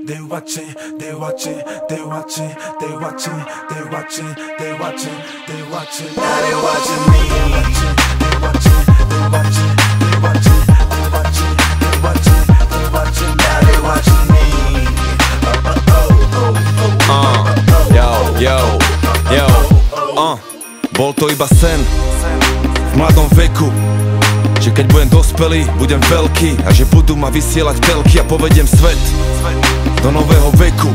they watching, they watching, they watching, they watching, they watching, they watching, they watching. Now they watching me. They watching, they watching, they watching, they watching, they watching, they watching. Now they watching me. Yo, bol to iba sen v mladom veku, že keď budem dospelý, budem veľký a že budú ma vysielať telky a povediem svet do nového veku,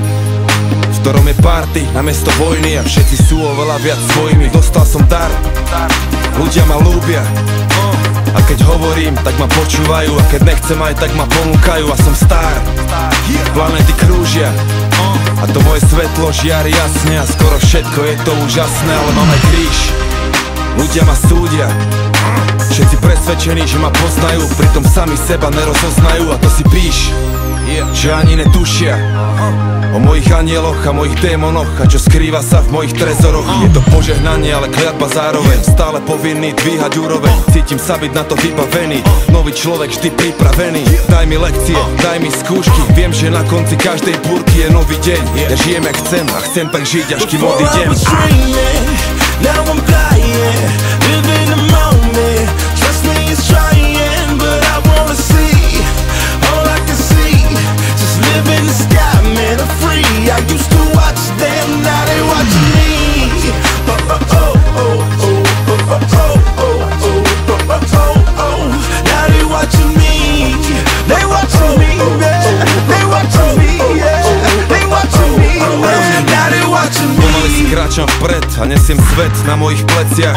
v ktorom je party namiesto vojny a všetci sú oveľa viac svojimi. Dostal som dar, ľudia ma ľúbia a keď hovorím, tak ma počúvajú a keď nechcem aj, tak ma ponúkajú a som star. Planety krúžia a to moje svetlo žiari jasne a skoro všetko je to úžasné, ale mám aj kríž. Ľudia ma súdia, všetci presvedčení, že ma poznajú, pritom sami seba nerozoznajú a to si píš, že ani netušia o mojich anieloch a mojich démonoch a čo skrýva sa v mojich trezoroch. Je to požehnanie, ale kliatba zároveň, stále povinný dvíhať úroveň. Cítim sa byť na to vybavený, nový človek vždy pripravený. Daj mi lekcie, daj mi skúšky, viem, že na konci každej búrky je nový deň. Ja žijem jak chcem a chcem tak žiť, až kým odídem. Now I'm flying, living the moment. Trust me, it's trying, but I wanna see all I can see. Just live in the sky, man, I'm free. I used to watch them, now they watching me. Now they watching me. They watching me, man. They watching me, yeah. They watching me, man. Now they watching me. Pomaly si kráčam vpred a nesiem svet na mojich pleciach.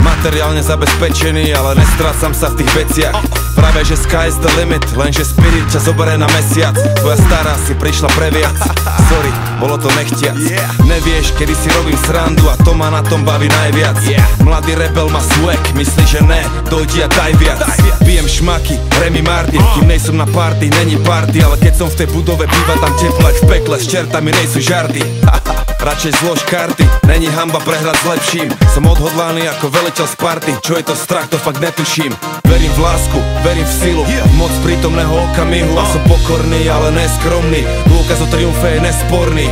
Materiálne zabezpečený, ale nestrácam sa v tých veciach. Práve že sky is the limit, lenže spirit ťa zoberie na mesiac. Tvoja stará si prišla previac. Sorry, bolo to nechtiac. Nevieš, kedy si robím srandu a to ma na tom baví najviac. Mladý rebel má swag, myslí, že ne, dojdi a daj viac. Pijem šmaky, Remy Martin, kým nejsom na party, není party, ale keď som v tej budove, býva tam teplo jak v pekle, s čertami nejsú žarty. Radšej zlož karty, není hanba prehrať s lepším. Som odhodlaný ako veliteľ Sparty, čo je to strach, to fakt netuším. Verím v lásku, verím v silu, moc prítomného okamihu. A som pokorný, ale neskromný, dôkaz o triumfe je nesporný.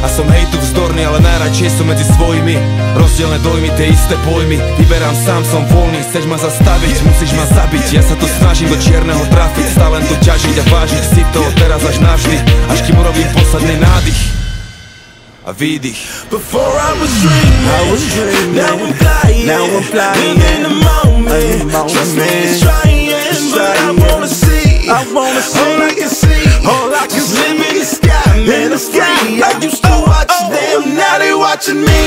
A som hejtu vzdorný, ale najradšej som medzi svojimi. Rozdielne dojmy, tie isté pojmy. Vyberám sám, som voľný, chceš ma zastaviť, musíš ma zabiť. Ja sa to snažím do čierneho trafiť, stále to ťažiť a vážiť si to teraz až navždy, až kým urobím posledný nádych a výdych. Before I was dreaming, now I'm flying, live in the moment. Trust me, it's trying, but I wanna see all I can see. Just live in the sky, man, I'm free. I used to watch them, now they watching me.